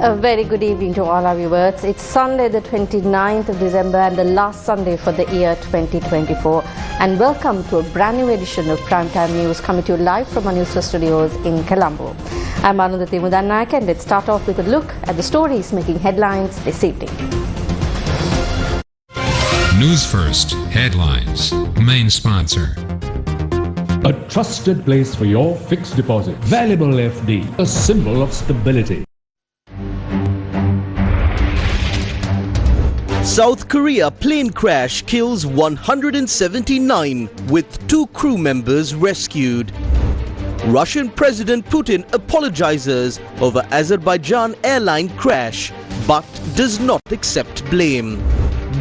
A very good evening to all our viewers. It's Sunday the 29th of December and the last Sunday for the year 2024. And welcome to a brand new edition of Primetime News coming to you live from our Newsfirst studios in Colombo. I'm Anandati Mudannayak and let's start off with a look at the stories making headlines this evening. Newsfirst Headlines. Main sponsor. A trusted place for your fixed deposit. Valuable FD, a symbol of stability. South Korea plane crash kills 179 with 2 crew members rescued. Russian President Putin apologizes over Azerbaijan airline crash but does not accept blame.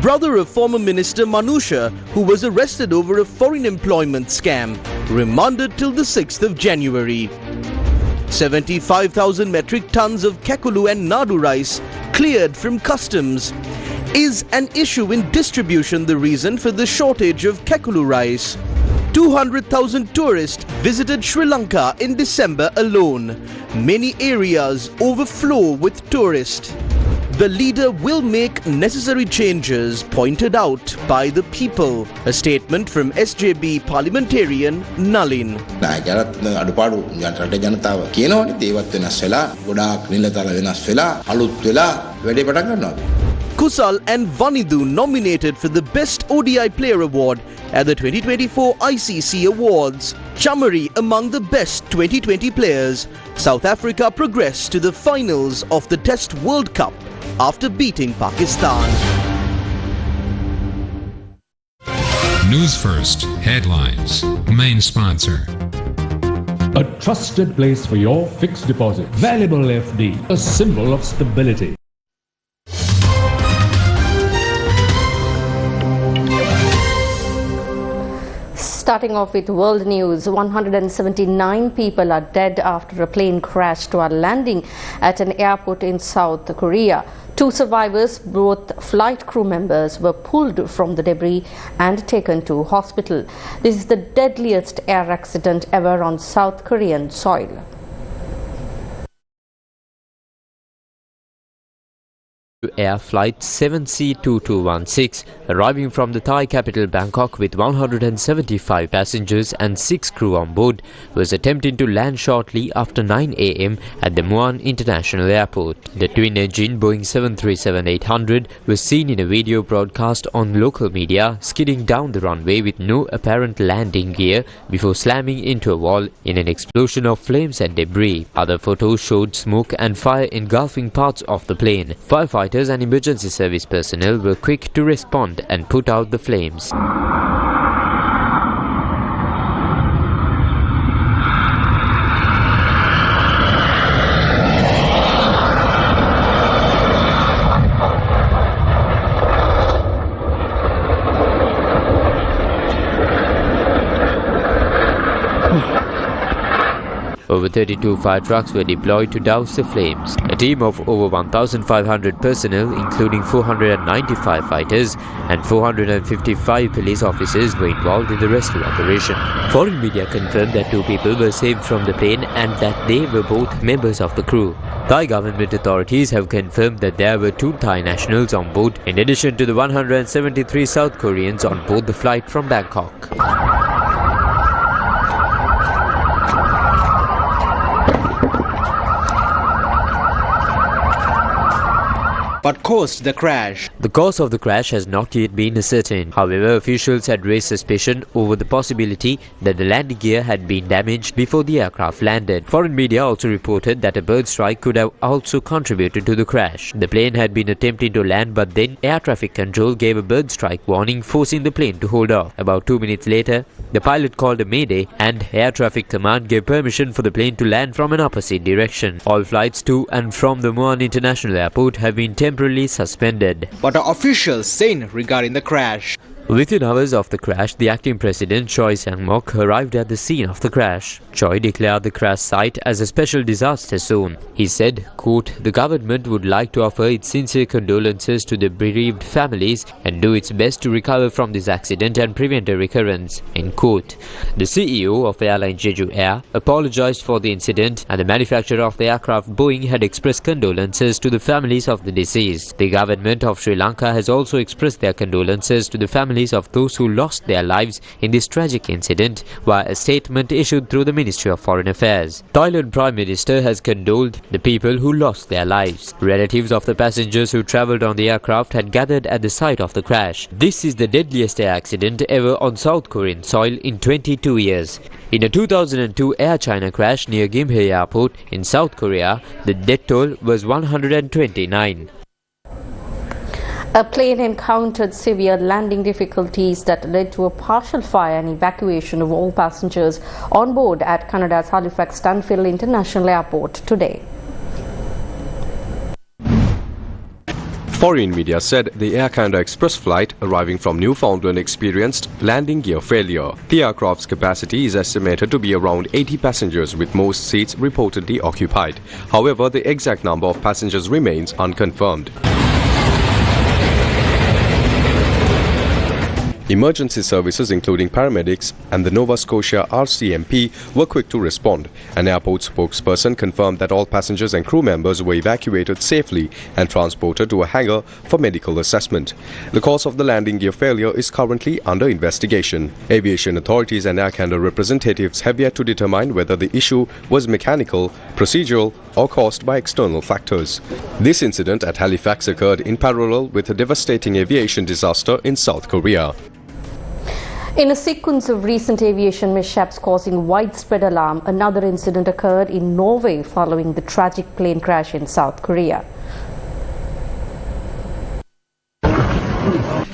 Brother of former Minister Manusha, who was arrested over a foreign employment scam, remanded till the 6th of January. 75,000 metric tons of Kekulu and Nadu rice cleared from customs. Is an issue in distribution the reason for the shortage of Kekulu rice? 200,000 tourists visited Sri Lanka in December alone. Many areas overflow with tourists. The leader will make necessary changes pointed out by the people. A statement from SJB parliamentarian Nalin. Kusal and Vanidu nominated for the Best ODI Player Award at the 2024 ICC Awards. Chamari among the best 2020 players. South Africa progressed to the finals of the Test World Cup after beating Pakistan. Newsfirst Headlines. Main sponsor. A trusted place for your fixed deposit. Valuable FD, a symbol of stability. Starting off with world news, 179 people are dead after a plane crashed while landing at an airport in South Korea. 2 survivors, both flight crew members, were pulled from the debris and taken to hospital. This is the deadliest air accident ever on South Korean soil. Air Flight 7C2216 arriving from the Thai capital Bangkok with 175 passengers and 6 crew on board was attempting to land shortly after 9 a.m. at the Muan International Airport. The twin-engine Boeing 737-800 was seen in a video broadcast on local media skidding down the runway with no apparent landing gear before slamming into a wall in an explosion of flames and debris. Other photos showed smoke and fire engulfing parts of the plane. Firefighters and emergency service personnel were quick to respond and put out the flames. Over 32 fire trucks were deployed to douse the flames. A team of over 1,500 personnel, including 495 fighters and 455 police officers, were involved in the rescue operation. Foreign media confirmed that 2 people were saved from the plane and that they were both members of the crew. Thai government authorities have confirmed that there were 2 Thai nationals on board, in addition to the 173 South Koreans on board the flight from Bangkok. What caused the crash? The cause of the crash has not yet been ascertained. However, officials had raised suspicion over the possibility that the landing gear had been damaged before the aircraft landed. Foreign media also reported that a bird strike could have also contributed to the crash. The plane had been attempting to land, but then air traffic control gave a bird strike warning, forcing the plane to hold off. About 2 minutes later, the pilot called a mayday and air traffic command gave permission for the plane to land from an opposite direction. All flights to and from the Muan International Airport have been temporarily suspended. What are officials saying regarding the crash? Within hours of the crash, the acting president Choi Sang-mok arrived at the scene of the crash. Choi declared the crash site as a special disaster zone. He said, quote, "The government would like to offer its sincere condolences to the bereaved families and do its best to recover from this accident and prevent a recurrence," end quote. The CEO of Airlines Jeju Air apologized for the incident, and the manufacturer of the aircraft Boeing had expressed condolences to the families of the deceased. The government of Sri Lanka has also expressed their condolences to the families of those who lost their lives in this tragic incident via a statement issued through the Ministry of Foreign Affairs. Thailand Prime Minister has condoled the people who lost their lives. Relatives of the passengers who travelled on the aircraft had gathered at the site of the crash. This is the deadliest air accident ever on South Korean soil in 22 years. In a 2002 Air China crash near Gimhae Airport in South Korea, the death toll was 129. A plane encountered severe landing difficulties that led to a partial fire and evacuation of all passengers on board at Canada's Halifax Stanfield International Airport today. Foreign media said the Air Canada Express flight arriving from Newfoundland experienced landing gear failure. The aircraft's capacity is estimated to be around 80 passengers, with most seats reportedly occupied. However, the exact number of passengers remains unconfirmed. Emergency services, including paramedics and the Nova Scotia RCMP, were quick to respond. An airport spokesperson confirmed that all passengers and crew members were evacuated safely and transported to a hangar for medical assessment. The cause of the landing gear failure is currently under investigation. Aviation authorities and Air Canada representatives have yet to determine whether the issue was mechanical, procedural, or caused by external factors. This incident at Halifax occurred in parallel with a devastating aviation disaster in South Korea. In a sequence of recent aviation mishaps causing widespread alarm, another incident occurred in Norway following the tragic plane crash in South Korea.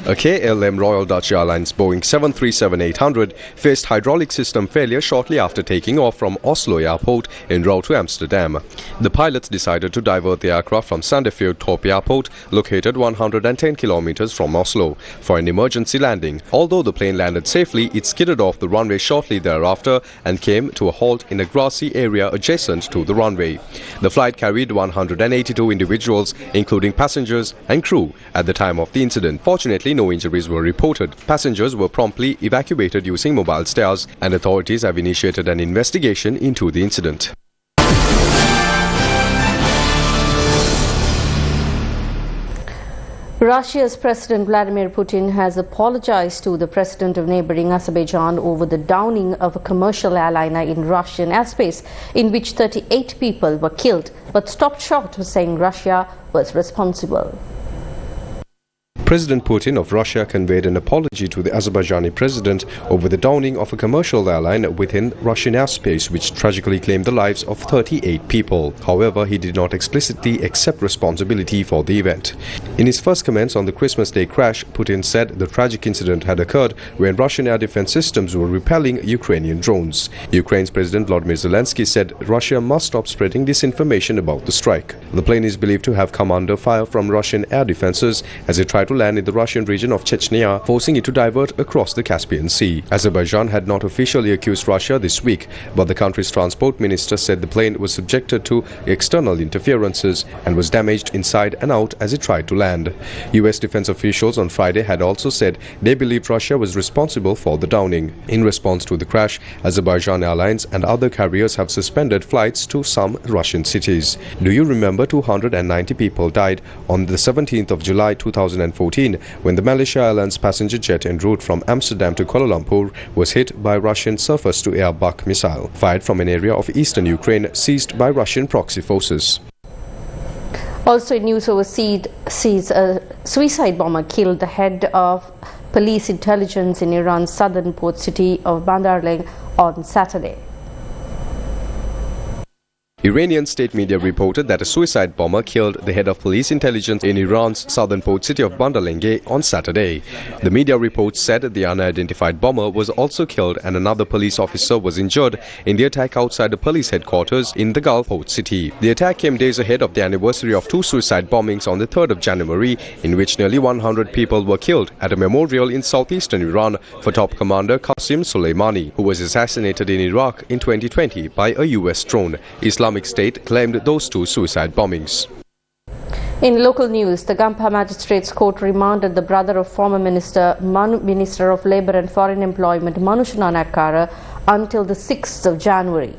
A KLM Royal Dutch Airlines Boeing 737-800 faced hydraulic system failure shortly after taking off from Oslo Airport en route to Amsterdam. The pilots decided to divert the aircraft from Sandefjord Torp Airport, located 110 kilometers from Oslo, for an emergency landing. Although the plane landed safely, it skidded off the runway shortly thereafter and came to a halt in a grassy area adjacent to the runway. The flight carried 182 individuals, including passengers and crew, at the time of the incident. Fortunately, no injuries were reported. Passengers were promptly evacuated using mobile stairs, and authorities have initiated an investigation into the incident. Russia's President Vladimir Putin has apologized to the president of neighboring Azerbaijan over the downing of a commercial airliner in Russian airspace, in which 38 people were killed, but stopped short of saying Russia was responsible. President Putin of Russia conveyed an apology to the Azerbaijani president over the downing of a commercial airline within Russian airspace, which tragically claimed the lives of 38 people. However, he did not explicitly accept responsibility for the event. In his first comments on the Christmas Day crash, Putin said the tragic incident had occurred when Russian air defense systems were repelling Ukrainian drones. Ukraine's President Volodymyr Zelensky said Russia must stop spreading disinformation about the strike. The plane is believed to have come under fire from Russian air defenses as it tried to land in the Russian region of Chechnya, forcing it to divert across the Caspian Sea. Azerbaijan had not officially accused Russia this week, but the country's transport minister said the plane was subjected to external interferences and was damaged inside and out as it tried to land. US defense officials on Friday had also said they believed Russia was responsible for the downing. In response to the crash, Azerbaijan Airlines and other carriers have suspended flights to some Russian cities. Do you remember 290 people died on the 17th of July 2014 when the Malaysia Airlines passenger jet en route from Amsterdam to Kuala Lumpur was hit by Russian surface-to-air Buk missile, fired from an area of eastern Ukraine seized by Russian proxy forces. Also in news overseas, a suicide bomber killed the head of police intelligence in Iran's southern port city of Bandar on Saturday. Iranian state media reported that a suicide bomber killed the head of police intelligence in Iran's southern port city of Bandar Lanka on Saturday. The media reports said the unidentified bomber was also killed and another police officer was injured in the attack outside the police headquarters in the Gulf port city. The attack came days ahead of the anniversary of two suicide bombings on the 3rd of January, in which nearly 100 people were killed at a memorial in southeastern Iran for top commander Qasem Soleimani, who was assassinated in Iraq in 2020 by a US drone. Islamic State claimed those two suicide bombings. In local news, the Gampa Magistrates Court remanded the brother of former Minister of Labour and Foreign Employment Manusha Nakara until the 6th of January.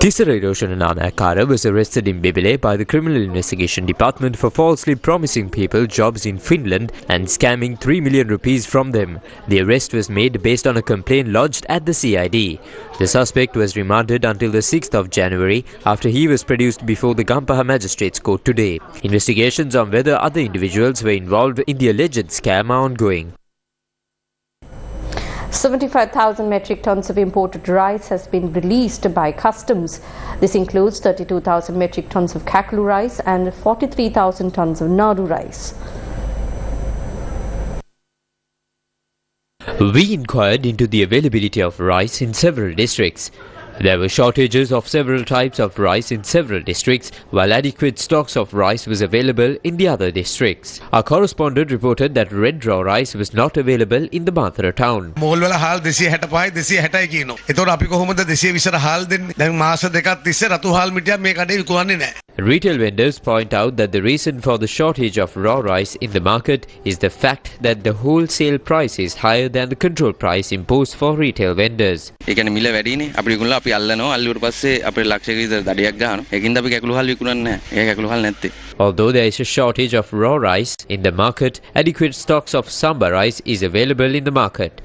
Sirasa Nakara was arrested in Bibile by the Criminal Investigation Department for falsely promising people jobs in Finland and scamming 3 million rupees from them. The arrest was made based on a complaint lodged at the CID. The suspect was remanded until the 6th of January after he was produced before the Gampaha Magistrates Court today. Investigations on whether other individuals were involved in the alleged scam are ongoing. 75,000 metric tons of imported rice has been released by customs. This includes 32,000 metric tons of kakulu rice and 43,000 tons of nadu rice. We inquired into the availability of rice in several districts. There were shortages of several types of rice in several districts, while adequate stocks of rice was available in the other districts. Our correspondent reported that red raw rice was not available in the Mathura town. Retail vendors point out that the reason for the shortage of raw rice in the market is the fact that the wholesale price is higher than the control price imposed for retail vendors. Although there is a shortage of raw rice in the market, adequate stocks of samba rice is available in the market.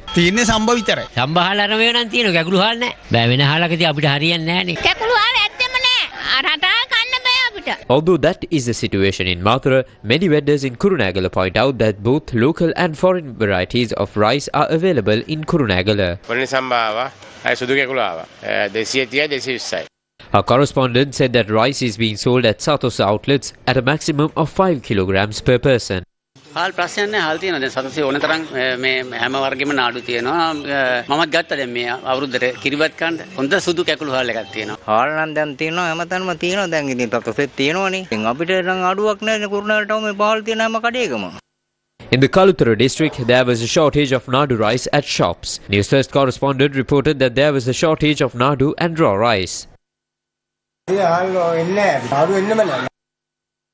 Although that is the situation in Mathura, many vendors in Kurunegala point out that both local and foreign varieties of rice are available in Kurunegala. Our correspondent said that rice is being sold at Sirasa outlets at a maximum of 5 kilograms per person. හාල් ප්‍රශ්නයක් නැහැ හාල් තියෙනවා දැන් සතසේ ඕන තරම් මේ හැම වර්ගෙම නාඩු තියෙනවා මමත් ගත්තා දැන් මේ අවුරුද්දට කිරිබත් කන්න හොඳ සුදු කැකුළු හාල් එකක් තියෙනවා හාල් නම් දැන් තියෙනවා හැමතැනම තියෙනවා දැන් ඉතින් සතසෙත් තියෙනවනේ ඉතින් අපිට නම් අඩුවක් නැහැ කුරුණෑගලටම මේ පහල් තියෙන හැම කඩේකම. In the Kalutara district, there was a shortage of nadu rice at shops. Newsfirst correspondent reported that there was a shortage of nadu and raw rice.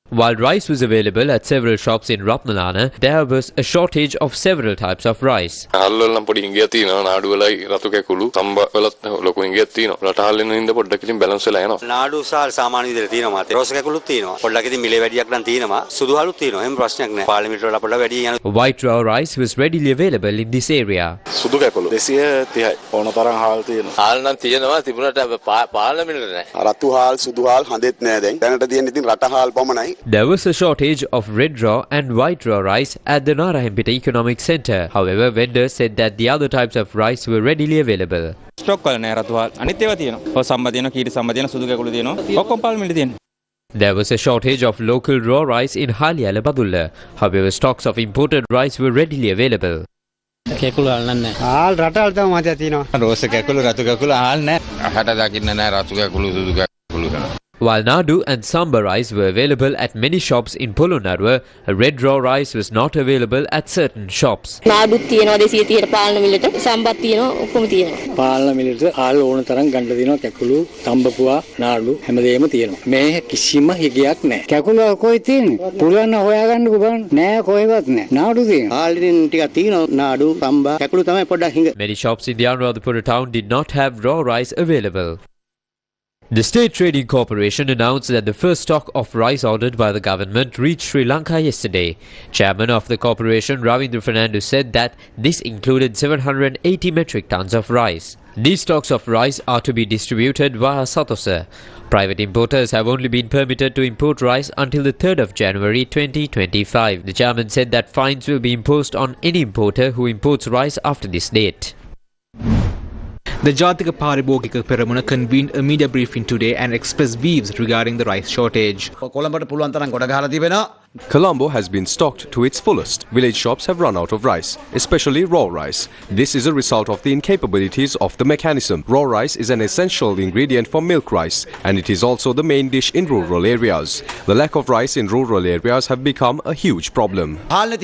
While rice was available at several shops in Ratnalana, there was a shortage of several types of rice. White raw rice was readily available in this area. There was a shortage of red raw and white raw rice at the Narayanpeta Economic Centre. However, vendors said that the other types of rice were readily available. There was a shortage of local raw rice in Haliala Badulla. However, stocks of imported rice were readily available. While nadu and samba rice were available at many shops in Polonnaruwa, red raw rice was not available at certain shops. Nadu තියෙනවා 230ට පාලන මිලට සම්බත් තියෙනවා ඔක්කොම තියෙනවා. පාලන මිලට ආල් ඕන තරම් ගන්න දෙනවා කැකුළු, තඹපුවා, නාඩු හැමදේම තියෙනවා. මේ කිසිම හිගයක් නැහැ. කැකුළු කොයි තියෙන්නේ? පුළුවන් නම් හොයාගන්නකෝ බලන්න. නෑ කොහෙවත් නෑ. නාඩු තියෙනවා. ආල්රින් ටිකක් තියෙනවා නාඩු, තඹ, කැකුළු තමයි පොඩ්ඩක් හිඟ. Many shops in the Anuradhapura town did not have raw rice available. The State Trading Corporation announced that the first stock of rice ordered by the government reached Sri Lanka yesterday. Chairman of the corporation, Ravindra Fernandes, said that this included 780 metric tons of rice. These stocks of rice are to be distributed via Sirasa. Private importers have only been permitted to import rice until the 3rd of January 2025. The chairman said that fines will be imposed on any importer who imports rice after this date. The Jatika Paribogika Peramuna convened a media briefing today and expressed views regarding the rice shortage. Colombo has been stocked to its fullest. Village shops have run out of rice, especially raw rice. This is a result of the incapabilities of the mechanism. Raw rice is an essential ingredient for milk rice, and it is also the main dish in rural areas. The lack of rice in rural areas have become a huge problem. This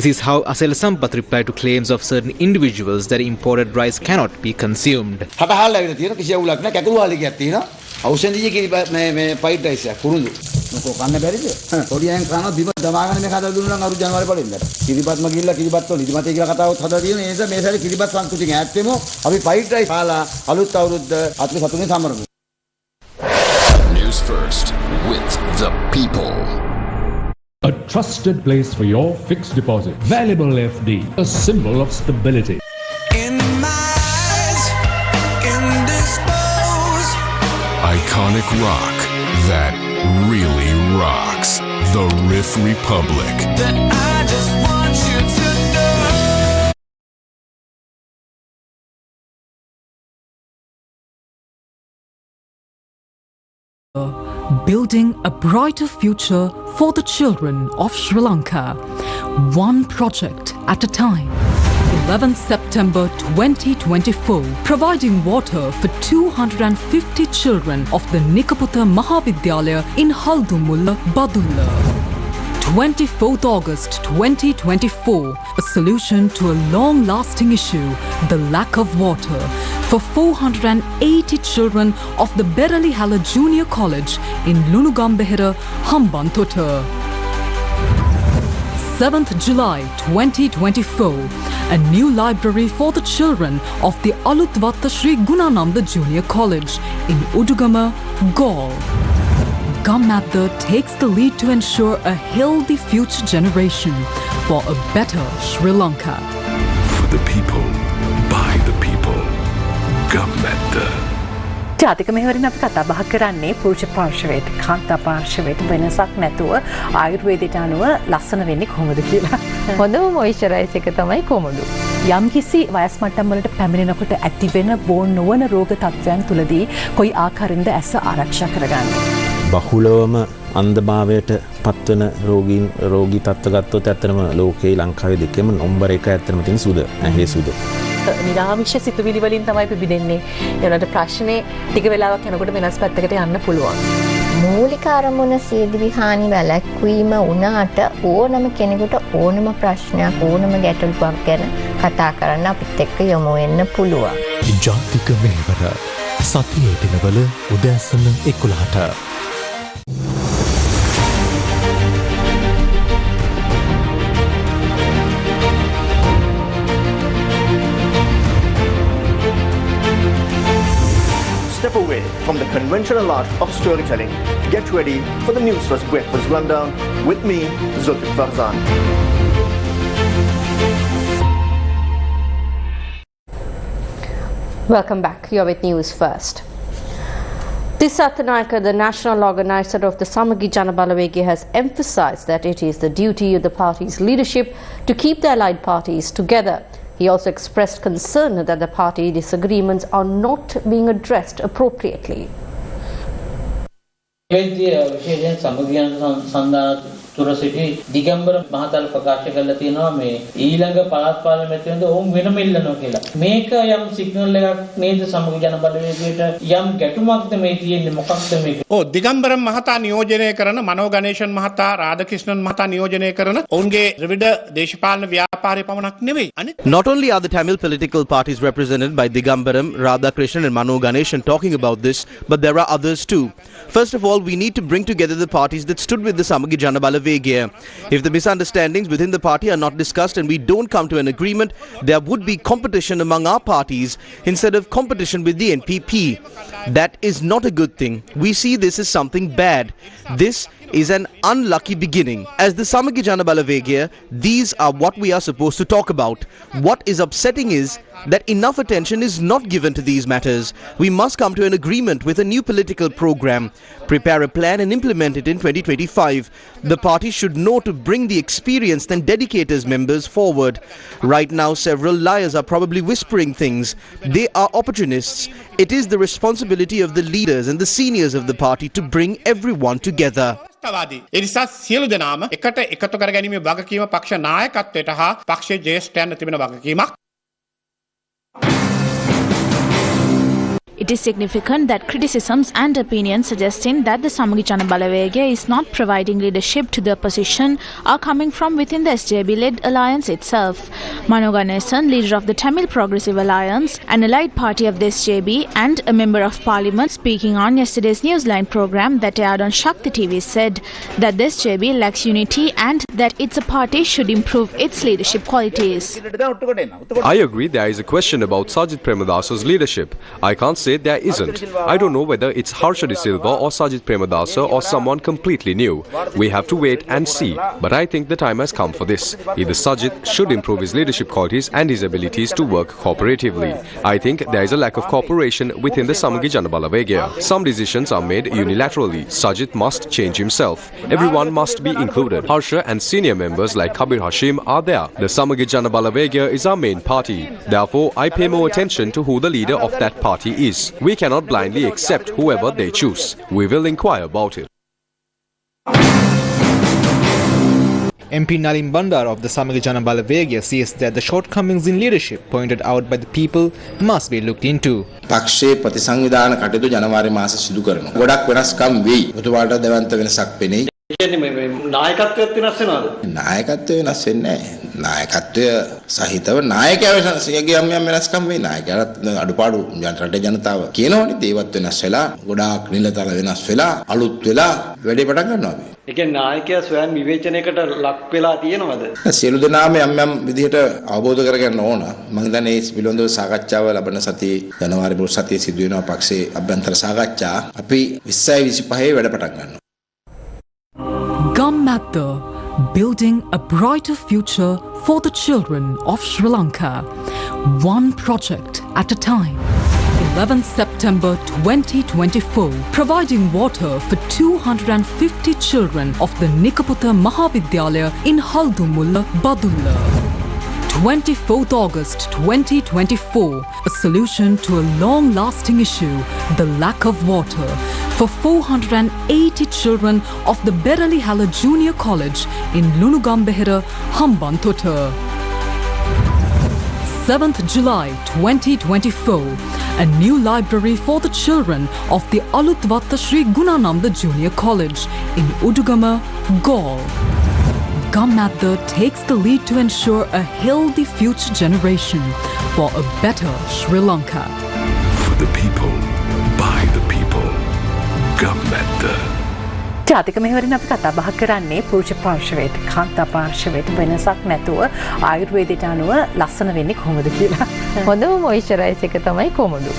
is how Asela Sampath replied to claims of certain individuals that imported rice cannot be consumed. News First with the people. A trusted place for your fixed deposit. Valuable FD, a symbol of stability. Iconic rock that really rocks. The Riff Republic. That I just want you to know. Building a brighter future for the children of Sri Lanka, one project at a time. 11th September 2024, providing water for 250 children of the Nikaputha Mahavidyalaya in Haldumulla, Badulla. 24th August 2024, a solution to a long-lasting issue, the lack of water, for 480 children of the Beralihala Junior College in Lunugambehera, Hambantota. 7th July 2024, a new library for the children of the Alutwatta Sri Gunananda Junior College in Udugama, Gaul. Gammadda takes the lead to ensure a healthy future generation for a better Sri Lanka. For the people, by the people. Gammadda. ජාතික මෙහෙවරින් අපි කතා බහ කරන්නේ පුරුෂ පාර්ශවයට කාන්තා පාර්ශවයට වෙනසක් නැතුව ආයුර්වේදයට අනුව ලස්සන වෙන්නේ කොහොමද කියලා. හොඳම මොයිස්චරයිස් එක තමයි කොමඩු. යම්කිසි වයස් මට්ටම් වලට පැමිණෙනකොට ඇතිවෙන බෝන් නොවන රෝග තත්ත්වයන් තුලදී කොයි ආකාරයෙන්ද ඇස ආරක්ෂා කරගන්නේ? බහුලවම අන්ධභාවයට පත්වන රෝගී තත්ත්ව ගත්තොත් ඇත්තටම ලෝකේ ලංකාවේ දෙකම නම්බර් 1 ඇත්තටම තියෙන සුද ඇහි සුද. නිරාමිෂ සිතුවිලි වලින් තමයි පිබිදෙන්නේ. ඒ වලට ප්‍රශ්නේ ටික වෙලාවක් යනකොට වෙනස් පැත්තකට යන්න පුළුවන්. මූලික අරමුණ සියදිවි හානි වැළැක්වීම වුණාට ඕනම කෙනෙකුට ඕනම ප්‍රශ්නයක් ඕනම ගැටලුවක් ගැන කතා කරන්න අපිත් එක්ක යොමු වෙන්න පුළුවන්. ජාතික මෙහෙවර සතියේ දිනවල උදෑසන 11ට. Step away from the conventional art of storytelling. Get ready for the Newsfirst Breakfast Rundown with me, Zulfikar Farzan. Welcome back. You're with News First. Disathanayaka, the national organizer of the Samagi Janabalawege, has emphasized that it is the duty of the party's leadership to keep the allied parties together. He also expressed concern that the party disagreements are not being addressed appropriately. තුරසිටි දිගම්බර මහතාල ප්‍රකාශ කරලා තියෙනවා මේ ඊළඟ පළාත් පාර්ලිමේන්තුවේදී ඔවුන් වෙනම ඉල්ලනවා කියලා. මේක යම් සිග්නල් එකක් නේද සමගි ජන බලවේගයට යම් ගැටුමක්ද මේ තියෙන්නේ මොකක්ද මේක? ඔව් දිගම්බරම් මහතා නියෝජනය කරන මනෝ ගණේෂන් මහතා රාධකෘෂ්ණන් මහතා නියෝජනය කරන ඔවුන්ගේ ත්‍රිවිධ දේශපාලන ව්‍යාපාරය පමණක් නෙවෙයි. Not only are the Tamil political parties represented by Digambaram, Radhakrishnan and Mano Ganeshan talking about this, but there are others too. First of all, we need to bring together the parties that stood with the Samagi Jana Balawege. If the misunderstandings within the party are not discussed and we don't come to an agreement, there would be competition among our parties instead of competition with the NPP. That is not a good thing. We see this as something bad. This is an unlucky beginning. As the Samagi Jana Balawege, these are what we are supposed to talk about. What is upsetting is that enough attention is not given to these matters. We must come to an agreement with a new political program, prepare a plan and implement it in 2025. The party should know to bring the experienced and dedicated members forward. Right now, several liars are probably whispering things. They are opportunists. It is the responsibility of the leaders and the seniors of the party to bring everyone together. ඒ නිසා සියලු දෙනාම එකට එකතු කර ගැනීමේ වගකීම පක්ෂ නායකත්වයට හා පක්ෂයේ ජ්‍යෙෂ්ඨයන්ට තිබෙන වගකීමක්. It is significant that criticisms and opinions suggesting that the Samaga Jana Balawega is not providing leadership to the opposition are coming from within the SJB-led alliance itself. Mano Ganesan, leader of the Tamil Progressive Alliance, an allied party of the SJB and a member of parliament, speaking on yesterday's Newsline program that aired on Shakti TV, said that the SJB lacks unity and that its party should improve its leadership qualities. I agree there is a question about Sajid Premadasa's leadership. I can't say there isn't. I don't know whether it's Harsha De Silva or Sajid Premadasa or someone completely new. We have to wait and see. But I think the time has come for this. Either Sajid should improve his leadership qualities and his abilities to work cooperatively. I think there is a lack of cooperation within the Samaga Jana Balawega. Some decisions are made unilaterally. Sajid must change himself. Everyone must be included. Harsha and senior members like Kabir Hashim are there. The Samaga Jana Balawega is our main party. Therefore, I pay more attention to who the leader of that party is. We cannot blindly accept whoever they choose. We will inquire about it. MP Nalin Bandar of the Samaga Jana Balawega says that the shortcomings in leadership pointed out by the people must be looked into. පක්ෂයේ ප්‍රතිසංවිධාන කටයුතු ජනවාරි මාසෙ සිදු කරනවා. ගොඩක් වෙනස්කම් වෙයි. ඔබතුමාට දෙවන්ත වෙනසක් පෙනෙයි. කියන්නේ මේ නායකත්වයක් වෙනස් වෙනවද? නායකත්වය වෙනස් වෙන්නේ නැහැ. නායකත්වය සහිතව නායකයා සියගේ යම් වෙනස්කම් වෙයි. නායකයාට අඩුපාඩු රටේ ජනතාව කියනවනේ ඒවත් වෙනස් වෙලා ගොඩාක් නිලතල වෙනස් වෙලා අලුත් වෙලා වැඩේ පටන් ගන්නවා අපි. ඒ කියන්නේ නායකයා ස්වයං විවේචනයකට ලක් වෙලා තියෙනවද? සියලු දෙනාම යම් විදිහට අවබෝධ කරගන්න ඕන. මම හිතන්නේ මේ පිළිබඳව සාකච්ඡාව ලබන සතියේ ජනවාරි පොහොය සතියේ සිදු වෙනවා පක්ෂයේ අභ්‍යන්තර සාකච්ඡා. අපි 2025 වැඩ පටන් ගන්නවා. Gammatha, building a brighter future for the children of Sri Lanka, one project at a time. 11th September 2024, providing water for 250 children of the Nikaputha Mahavidyalaya in Haldumulla, Badulla. 24th August 2024, a solution to a long-lasting issue, the lack of water, for 480 children of the Berali Hala Junior College in Lunugambehera, Hambantota. 7th July 2024, a new library for the children of the Alutwatta Sri Gunananda Junior College in Udugama, Gaul. Gammatha takes the lead to ensure a healthy future generation for a better Sri Lanka. For the people, by the people. Gammatha. ජාතික මෙහෙවරින් අපි කතා බහ කරන්නේ පුරුෂ පාර්ශවයට කාන්තා පාර්ශවයට වෙනසක් නැතුව ආයුර්වේදයට අනුව ලස්සන වෙන්නේ කොහොමද කියලා. හොඳම මොයිස්චරයිස් එක තමයි කොමඩු.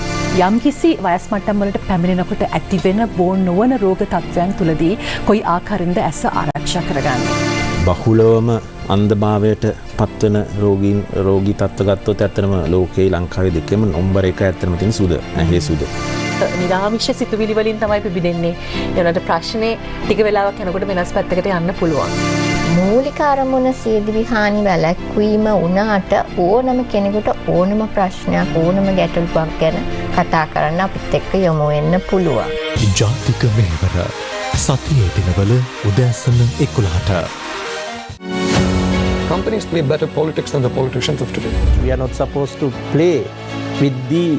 යම්කිසි වයස් මට්ටම් වලට පැමිණෙනකොට ඇතිවෙන බෝන් නොවන රෝග තත්ත්වයන් තුලදී කොයි ආකාරයෙන්ද ඇස ආරක්ෂා කරගන්නේ? බහුලවම අන්ධභාවයට පත්වන රෝගී තත්ත්ව ගත්තොත් ඇත්තටම ලෝකේ ලංකාවේ දෙකම නම්බර් 1 ඇත්තටම තියෙන සුද ඇහි සුද. නිරාමිෂ සිතුවිලි වලින් තමයි පිබිදෙන්නේ. ඒනට ප්‍රශ්නේ ටික වෙලාවක් යනකොට වෙනස් පැත්තකට යන්න පුළුවන්. මූලික අරමුණ සියදිවි හානි වැළැක්වීම වුණාට ඕනම කෙනෙකුට ඕනම ප්‍රශ්නයක් ඕනම ගැටලුවක් ගැන කතා කරන්න අපිත් එක්ක යොමු වෙන්න පුළුවන්. ජාතික මෙහෙවර සතියේ දිනවල උදෑසන 11ට. Companies play better politics than the politicians of today. We are not supposed to play with the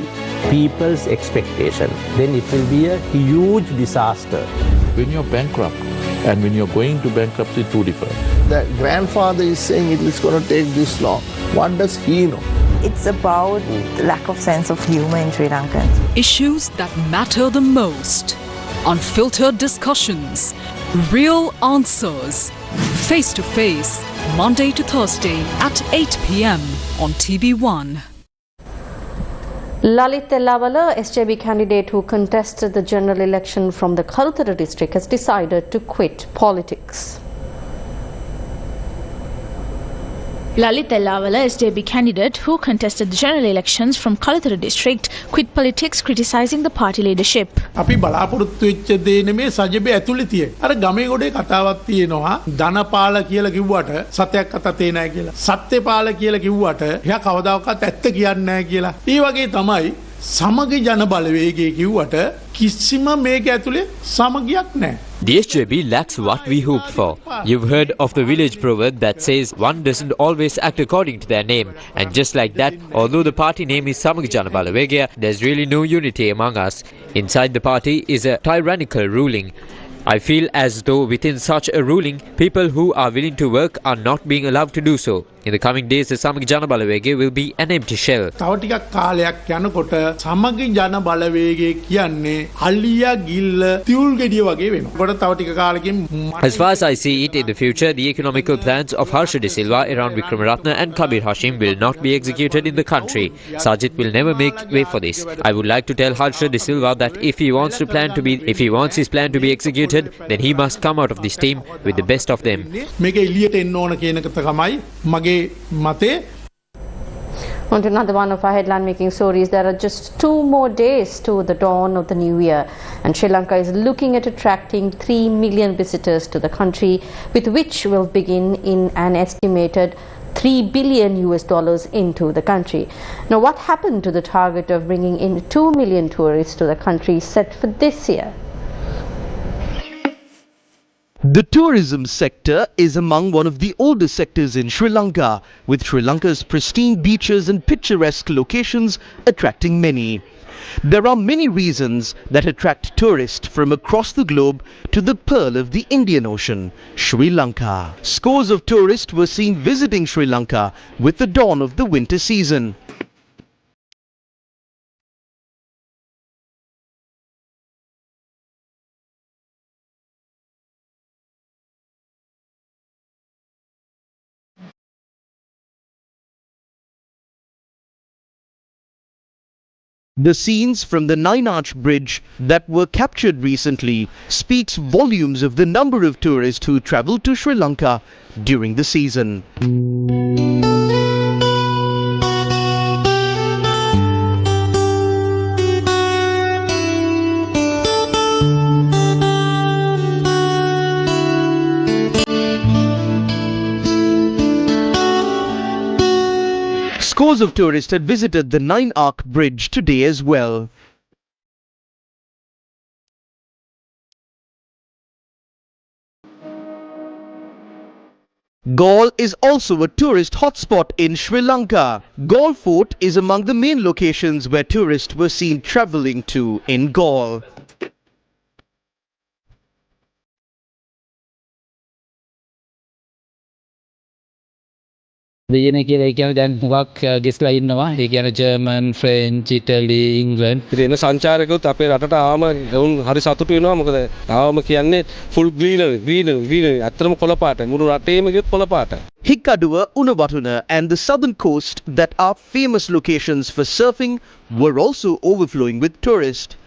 people's expectation. Then it will be a huge disaster. When you're bankrupt and when you're going to bankruptcy, two different. The grandfather is saying it is going to take this long. What does he know? It's about the lack of sense of humor in Sri Lanka. Issues that matter the most. Unfiltered discussions. Real answers. Face to face. Monday to Thursday at 8 p.m. on TV1. Lalit Ellawala, SJB candidate who contested the general election from the Karutara district, has decided to quit politics. Lalit Ellawala, SJB candidate who contested the general elections from Kalathura district, quit politics criticizing the party leadership. අපි බලාපොරොත්තු වෙච්ච දේ නෙමේ සජිබේ ඇතුලේ තියෙන්නේ. අර ගමේ ගොඩේ කතාවක් තියෙනවා ධනපාල කියලා කිව්වට සත්‍යයක් අතේ නැහැ කියලා. සත්‍යපාල කියලා කිව්වට එයා කවදාකවත් ඇත්ත කියන්නේ නැහැ කියලා. ඒ වගේ තමයි සමගි ජන බලවේගය කිව්වට කිසිම මේක ඇතුලේ සමගියක් නැහැ. The SJB lacks what we hoped for. You've heard of the village proverb that says one doesn't always act according to their name. And just like that, although the party name is Samagijana Balawegaya, there's really no unity among us. Inside the party is a tyrannical ruling. I feel as though within such a ruling, people who are willing to work are not being allowed to do so. In the coming days, the Samagi Jana Balawege will be an empty shell. තව ටිකක් කාලයක් යනකොට සමගි ජන බලවේගය කියන්නේ අලියා ගිල්ල තියුල් ගෙඩිය වගේ වෙනවා. කොට තව ටික කාලෙකින් As far as I see it, in the future, the economical plans of Harsha De Silva around Vikramaratne and Kabir Hashim will not be executed in the country. Sajid will never make way for this. I would like to tell Harsha De Silva that if he wants his plan to be executed, then he must come out of this team with the best of them. මේක එළියට එන්න ඕන කියන එක තමයි මගේ මතේ. On to another one of our headline-making stories. There are just 2 more days to the dawn of the new year, and Sri Lanka is looking at attracting 3 million visitors to the country, with which will begin in an estimated $3 billion into the country. Now, what happened to the target of bringing in 2 million tourists to the country set for this year? The tourism sector is among one of the oldest sectors in Sri Lanka, with Sri Lanka's pristine beaches and picturesque locations attracting many. There are many reasons that attract tourists from across the globe to the pearl of the Indian Ocean, Sri Lanka. Scores of tourists were seen visiting Sri Lanka with the dawn of the winter season. The scenes from the Nine-Arch Bridge that were captured recently speaks volumes of the number of tourists who travel to Sri Lanka during the season. Scores of tourists had visited the Nine-Arch Bridge today as well. Galle is also a tourist hotspot in Sri Lanka. Galle Fort is among the main locations where tourists were seen travelling to in Galle. දෙයන කියලා කියන දැන් හුඟක් ගෙස්ලා ඉන්නවා. ඒ කියන්නේ German, French, ඉටලි, England. ඉතින් සංචාරකයොත් අපේ රටට ආවම වුන් හරි සතුටු වෙනවා. මොකද ආවම කියන්නේ ෆුල් ග්‍රීනරි. ඇත්තටම කොළ පාටයි. මුළු රටේම ගියොත් කොළ පාටයි. Hikkaduwa, Unawatuna and the southern coast that are famous locations for surfing were also overflowing with tourists.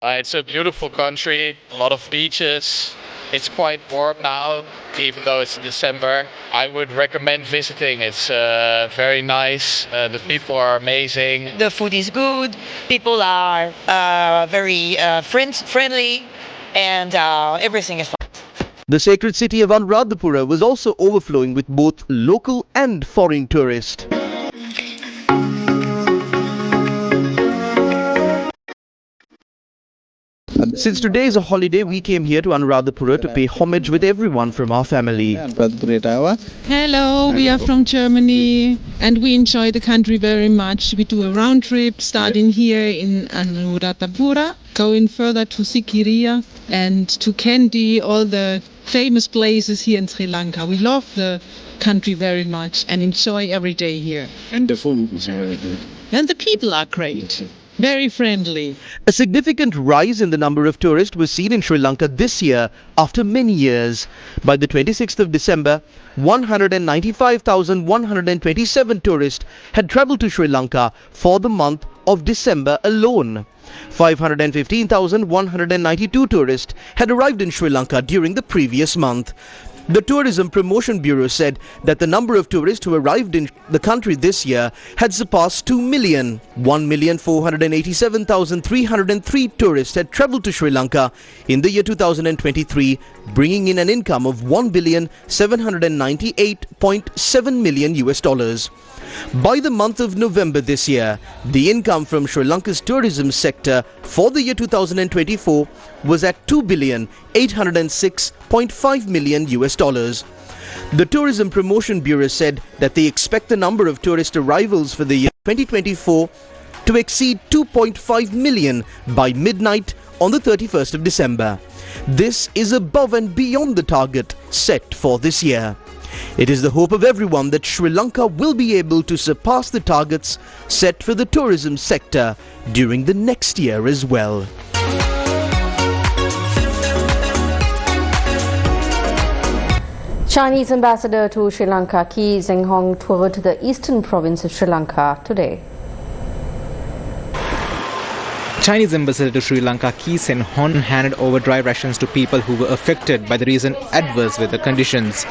It's a beautiful country, a lot of beaches. It's quite warm now, even though it's December. I would recommend visiting. It's very nice. The people are amazing. The food is good. People are very friendly, and everything is fine. The sacred city of Anuradhapura was also overflowing with both local and foreign tourists. Since today is a holiday, we came here to Anuradhapura to pay homage with everyone from our family. Hello, we are from Germany and we enjoy the country very much. We do a round trip starting here in Anuradhapura, going further to Sikiriya and to Kandy, all the famous places here in Sri Lanka. We love the country very much and enjoy every day here. And the food is very good. And the people are great. very friendly. A significant rise in the number of tourists was seen in Sri Lanka this year after many years. By the 26th of December, 195,127 tourists had travelled to Sri Lanka for the month of December alone. 515,192 tourists had arrived in Sri Lanka during the previous month. The Tourism Promotion Bureau said that the number of tourists who arrived in the country this year had surpassed 2 million. 1,487,303 tourists had travelled to Sri Lanka in the year 2023, bringing in an income of $1,798.7 million US. By the month of November this year, the income from Sri Lanka's tourism sector for the year 2024 was at $2,806.5 million US. The Tourism Promotion Bureau said that they expect the number of tourist arrivals for the year 2024 to exceed 2.5 million by midnight on the 31st of December. This is above and beyond the target set for this year. It is the hope of everyone that Sri Lanka will be able to surpass the targets set for the tourism sector during the next year as well. Chinese ambassador to Sri Lanka, Zing toured the eastern province of Sri Lanka today. Chinese ambassador to Sri Lanka, Zing handed over dry rations to people who were affected by the recent adverse weather conditions.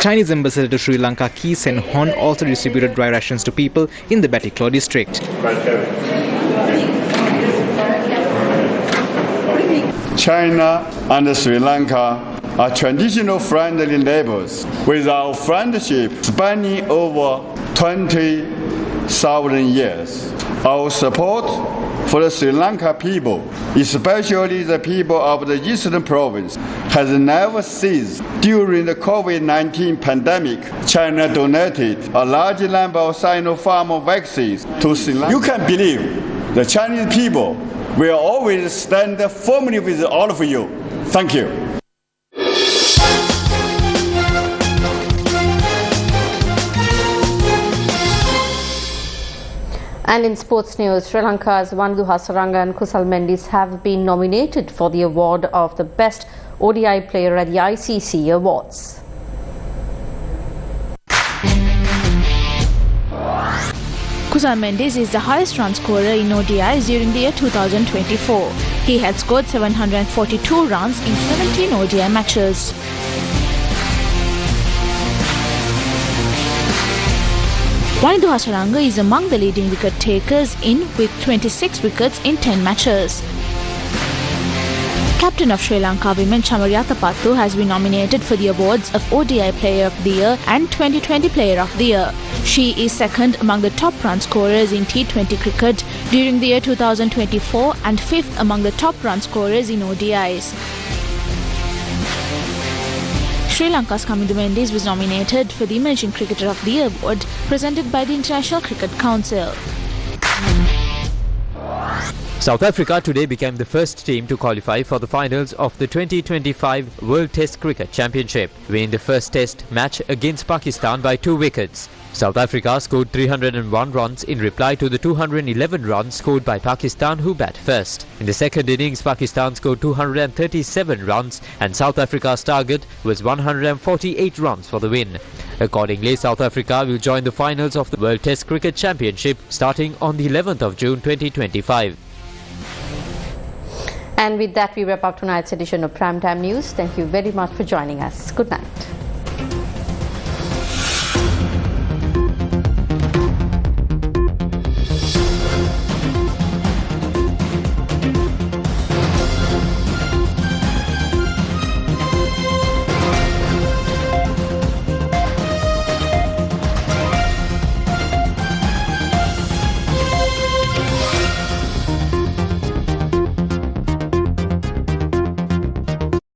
Chinese ambassador to Sri Lanka, Zing also distributed dry rations to people in the Batticlaw district. China and Sri Lanka are traditional friendly neighbors with our friendship spanning over 20,000 years. Our support for the Sri Lanka people, especially the people of the eastern province, has never ceased. During the COVID-19 pandemic, China donated a large number of Sinopharm vaccines to Sri Lanka. You can believe the Chinese people will always stand firmly with all of you. Thank you. And in sports news, Sri Lanka's Vandu Hasaranga and Kusal Mendis have been nominated for the award of the Best ODI Player at the ICC Awards. Kusal Mendis is the highest run scorer in ODIs during the year 2024. He had scored 742 runs in 17 ODI matches. Vandu Hasaranga is among the leading wicket takers with 26 wickets in 10 matches. Captain of Sri Lanka women Chamariyatha Pattu has been nominated for the awards of ODI Player of the Year and 2020 Player of the Year. She is second among the top run scorers in T20 cricket during the year 2024 and fifth among the top run scorers in ODIs. Sri Lanka's Kamindu Mendis was nominated for the Emerging Cricketer of the Year award presented by the International Cricket Council. South Africa today became the first team to qualify for the finals of the 2025 World Test Cricket Championship, winning the first Test match against Pakistan by 2 wickets. South Africa scored 301 runs in reply to the 211 runs scored by Pakistan, who bat first. In the second innings, Pakistan scored 237 runs and South Africa's target was 148 runs for the win. Accordingly, South Africa will join the finals of the World Test Cricket Championship starting on the 11th of June 2025. And with that, we wrap up tonight's edition of Primetime News. Thank you very much for joining us. Good night.